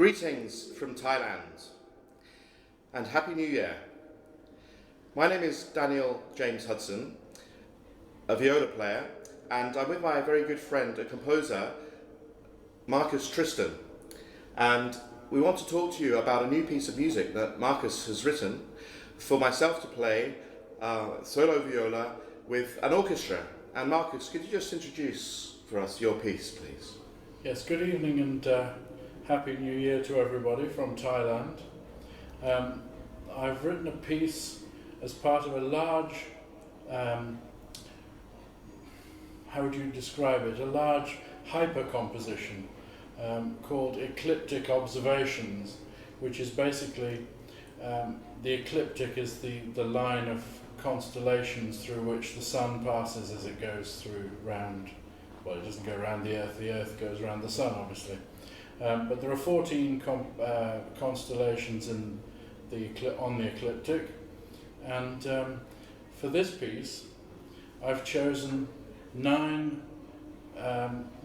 Greetings from Thailand and Happy New Year. My name is Daniel James Hudson, a viola player, and I'm with my very good friend, a composer, Marcus Tristan. And we want to talk to you about a new piece of music that Marcus has written for myself to play solo viola with an orchestra. And Marcus, could you just introduce for us your piece, please? Yes, good evening and Happy New Year to everybody from Thailand. I've written a piece as part of a large, how would you describe it, a large hyper-composition called Ecliptic Observations, which is basically, the ecliptic is the line of constellations through which the sun passes as it goes through round, well, it doesn't go around the earth goes around the sun obviously. But there are 14 constellations on the ecliptic, and for this piece I've chosen 9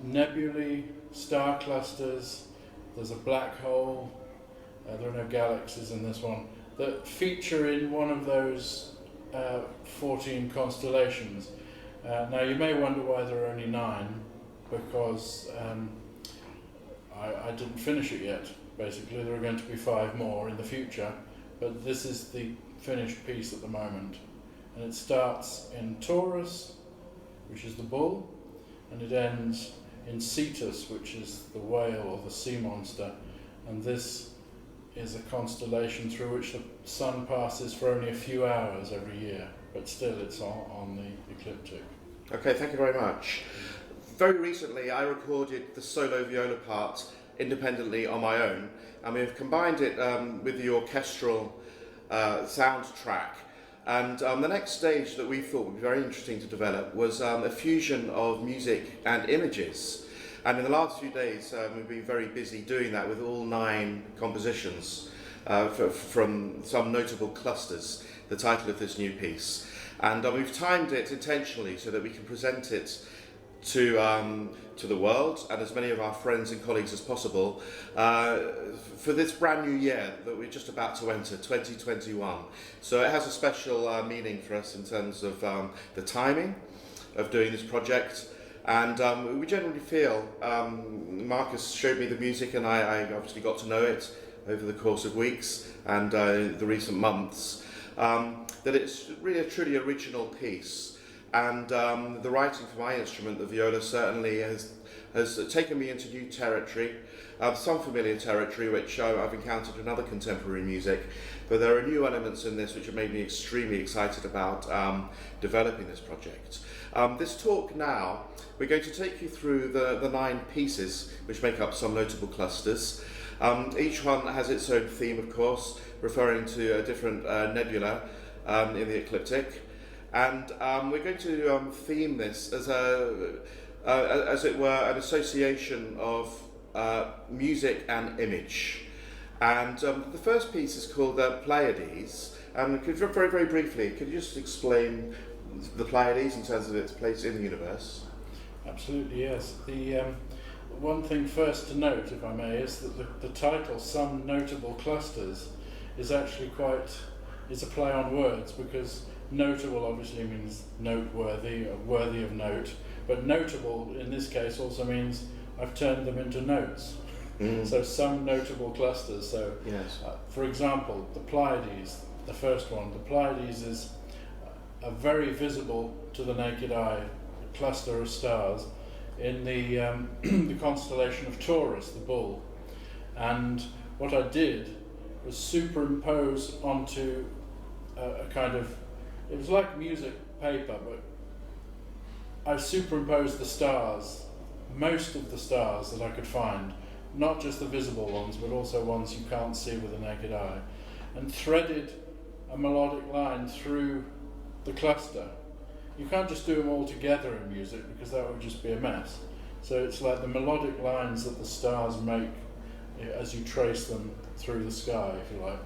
nebulae, star clusters. There's a black hole, there are no galaxies in this one, that feature in one of those 14 constellations. Now you may wonder why there are only 9, because I didn't finish it yet. Basically, there are going to be 5 more in the future, but this is the finished piece at the moment. And it starts in Taurus, which is the bull, and it ends in Cetus, which is the whale or the sea monster. And this is a constellation through which the sun passes for only a few hours every year, but still it's on the ecliptic. Okay, thank you very much. Very recently I recorded the solo viola part independently on my own, and we've combined it with the orchestral soundtrack. And the next stage that we thought would be very interesting to develop was a fusion of music and images. And in the last few days we've been very busy doing that with all 9 compositions from some notable clusters, the title of this new piece. And we've timed it intentionally so that we can present it to the world and as many of our friends and colleagues as possible for this brand new year that we're just about to enter, 2021. So it has a special meaning for us in terms of the timing of doing this project. And we generally feel, Marcus showed me the music and I obviously got to know it over the course of weeks and the recent months, that it's really a truly original piece. And the writing for my instrument, the viola, certainly has taken me into new territory, some familiar territory which I've encountered in other contemporary music, but there are new elements in this which have made me extremely excited about developing this project. This talk now, we're going to take you through the 9 pieces which make up some notable clusters. Each one has its own theme, of course, referring to a different nebula in the ecliptic. And we're going to theme this as it were, an association of music and image. And the first piece is called the Pleiades. Could you, very, very briefly, could you just explain the Pleiades in terms of its place in the universe? Absolutely, yes. The one thing first to note, if I may, is that the title, Some Notable Clusters, is actually it's a play on words, because notable obviously means noteworthy, or worthy of note, but notable in this case also means I've turned them into notes. So some notable clusters. So, yes. For example, the Pleiades, the first one, the Pleiades is a very visible to the naked eye cluster of stars in the constellation of Taurus, the bull. And what I did was superimpose onto a kind of, it was like music paper, but I superimposed the stars, most of the stars that I could find, not just the visible ones, but also ones you can't see with the naked eye, and threaded a melodic line through the cluster. You can't just do them all together in music, because that would just be a mess. So it's like the melodic lines that the stars make as you trace them through the sky, if you like.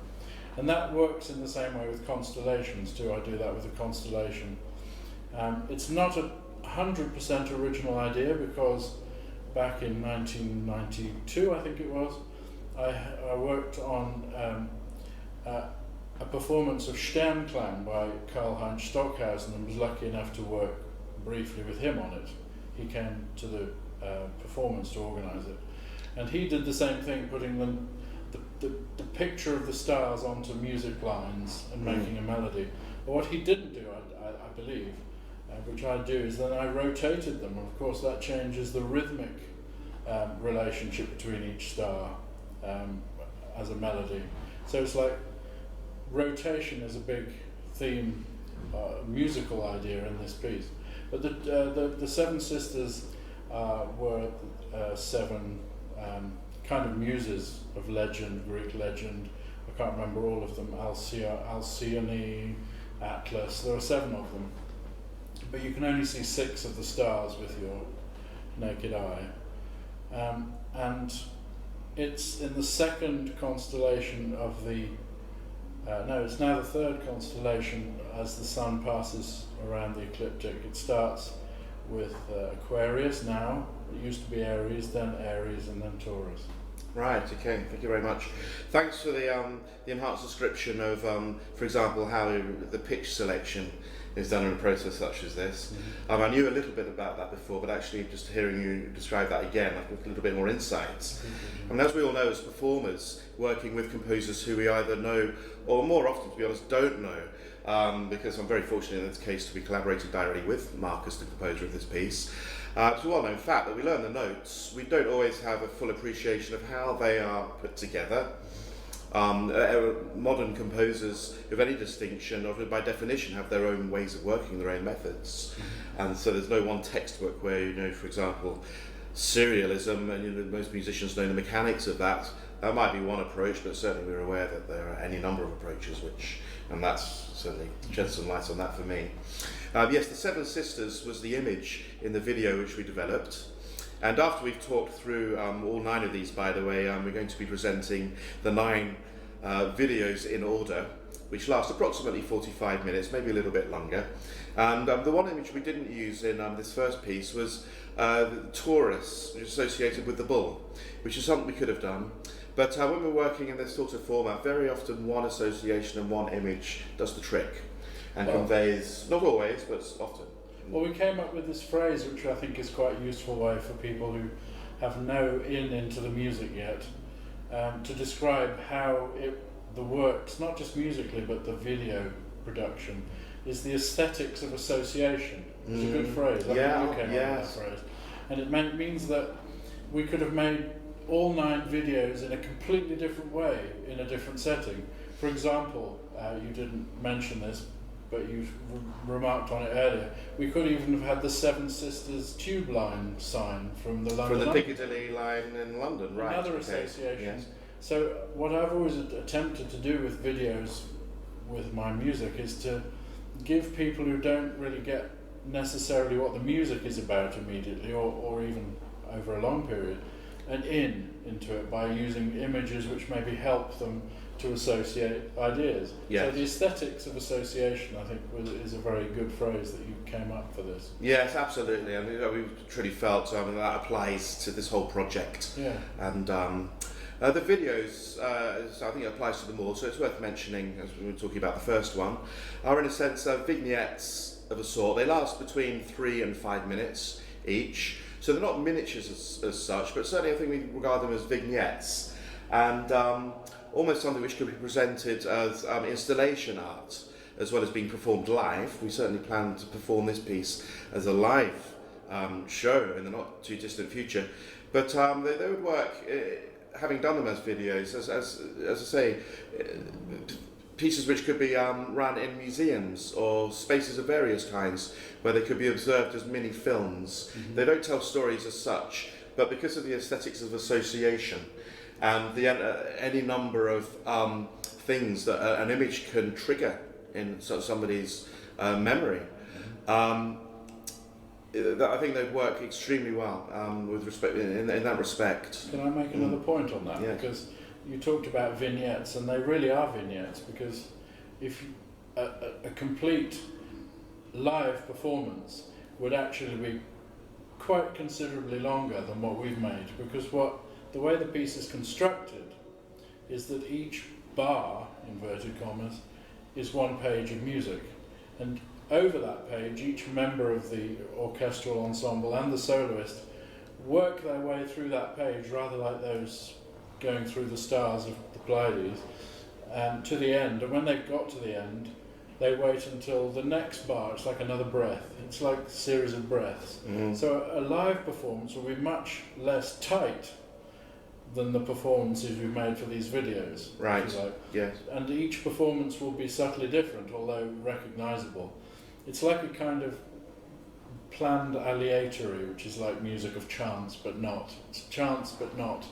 And that works in the same way with constellations too. I do that with a constellation. It's not a 100% original idea, because back in 1992, I think it was, I worked on a performance of Sternklang by Karl-Heinz Stockhausen and was lucky enough to work briefly with him on it. He came to the performance to organise it. And he did the same thing, putting the picture of the stars onto music lines and making a melody. But what he didn't do, I believe, which I do, is then I rotated them. And of course that changes the rhythmic relationship between each star as a melody. So it's like rotation is a big theme, musical idea in this piece. But the Seven Sisters were seven kind of muses of legend, Greek legend. I can't remember all of them. Alcyone, Atlas. There are seven of them, but you can only see 6 of the stars with your naked eye. And it's in the second constellation of the it's now the third constellation as the sun passes around the ecliptic. It starts with Aquarius now. It used to be Aries, then Aries, and then Taurus. Right, okay, thank you very much. Thanks for the enhanced description of, for example, how the pitch selection is done in a process such as this. I knew a little bit about that before, but actually just hearing you describe that again, I've got a little bit more insights. And as we all know as performers, working with composers who we either know or more often, to be honest, don't know, because I'm very fortunate in this case to be collaborating directly with Marcus, the composer of this piece. It's a well-known fact that we learn the notes. We don't always have a full appreciation of how they are put together. Modern composers of any distinction, or by definition, have their own ways of working, their own methods. And so there's no one textbook where, for example, serialism, and most musicians know the mechanics of that. That might be one approach, but certainly we're aware that there are any number of approaches, and that's certainly shed some light on that for me. Yes, the Seven Sisters was the image in the video which we developed. And after we've talked through all 9 of these, by the way, we're going to be presenting the 9 videos in order, which last approximately 45 minutes, maybe a little bit longer. And the one image we didn't use in this first piece was Taurus, which is associated with the bull, which is something we could have done. But when we're working in this sort of format, very often one association and one image does the trick and conveys, not always, but often. Well, we came up with this phrase, which I think is quite a useful way for people who have no into the music yet, to describe how the works, not just musically, but the video production, is the aesthetics of association. It's a good phrase. I think you came up with that phrase. And it means that we could have made all 9 videos in a completely different way, in a different setting. For example, you didn't mention this, but you remarked on it earlier, we could even have had the Seven Sisters tube line sign from the London. From the Piccadilly line in London, right. Another association. Yes. So what I've always attempted to do with videos with my music is to give people who don't really get necessarily what the music is about immediately, or even over a long period, an into it by using images which maybe help them to associate ideas. Yes. So the aesthetics of association, I think, is a very good phrase that you came up for this. Yes, absolutely. I mean, we truly felt that applies to this whole project. Yeah. And the videos, I think it applies to them all, so it's worth mentioning, as we were talking about the first one, are in a sense vignettes of a sort. They last between 3 and 5 minutes each. So they're not miniatures as such, but certainly I think we regard them as vignettes. And almost something which could be presented as installation art, as well as being performed live. We certainly plan to perform this piece as a live show in the not too distant future. But they would work, having done them as videos, as I say, pieces which could be run in museums or spaces of various kinds, where they could be observed as mini films. They don't tell stories as such, but because of the aesthetics of association and any number of things that an image can trigger in somebody's memory, I think they'd work extremely well with respect in that respect. Can I make another point on that? Yes. Because you talked about vignettes, and they really are vignettes, because if a complete live performance would actually be quite considerably longer than what we've made, because the way the piece is constructed is that each bar, inverted commas, is one page of music. And over that page, each member of the orchestral ensemble and the soloist work their way through that page, rather like those going through the stars of the Pleiades, to the end. And when they've got to the end, they wait until the next bar. It's like another breath. It's like a series of breaths. So a live performance will be much less tight than the performances we've made for these videos. Right. If you like. Yes. And each performance will be subtly different, although recognisable. It's like a kind of planned aleatory, which is like music of chance but not. It's chance but not.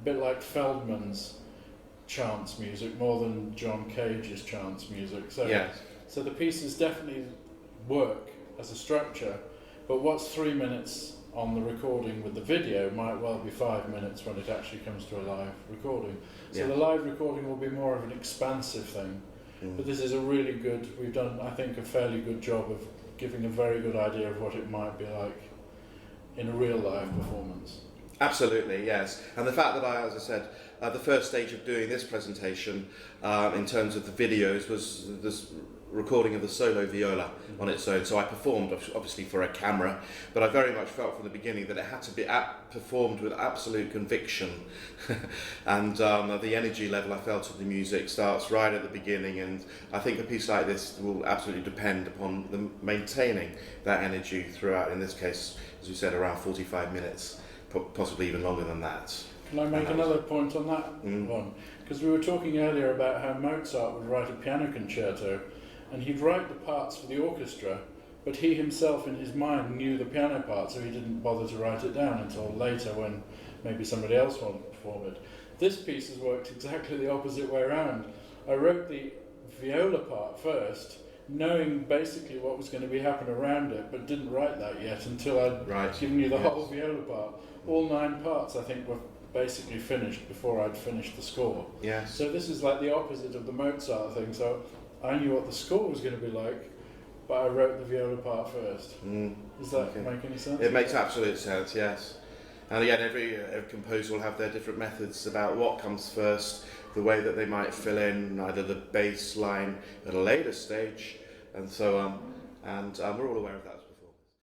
A bit like Feldman's chance music, more than John Cage's chance music. So, Yes. so the pieces definitely work as a structure, but what's 3 minutes on the recording with the video might well be 5 minutes when it actually comes to a live recording. So Yeah. the live recording will be more of an expansive thing. But this is a really good, we've done, I think, a fairly good job of giving a very good idea of what it might be like in a real live performance. Absolutely, yes. And the fact that as I said, the first stage of doing this presentation in terms of the videos was this recording of the solo viola on its own. So I performed obviously for a camera, but I very much felt from the beginning that it had to be performed with absolute conviction. And the energy level I felt of the music starts right at the beginning, and I think a piece like this will absolutely depend upon maintaining that energy throughout, in this case, as we said, around 45 minutes, possibly even longer than that. Can I make another point on that one? Because we were talking earlier about how Mozart would write a piano concerto, and he'd write the parts for the orchestra, but he himself in his mind knew the piano part, so he didn't bother to write it down until later when maybe somebody else wanted to perform it. This piece has worked exactly the opposite way around. I wrote the viola part first, knowing basically what was going to be happening around it, but didn't write that yet until I'd given you the whole viola part. All 9 parts, I think, were basically finished before I'd finished the score. Yes. So this is like the opposite of the Mozart thing. So I knew what the score was going to be like, but I wrote the viola part first. Does that make any sense? It makes absolute sense, yes. And again, every composer will have their different methods about what comes first, the way that they might fill in either the bass line at a later stage, and so on. And we're all aware of that.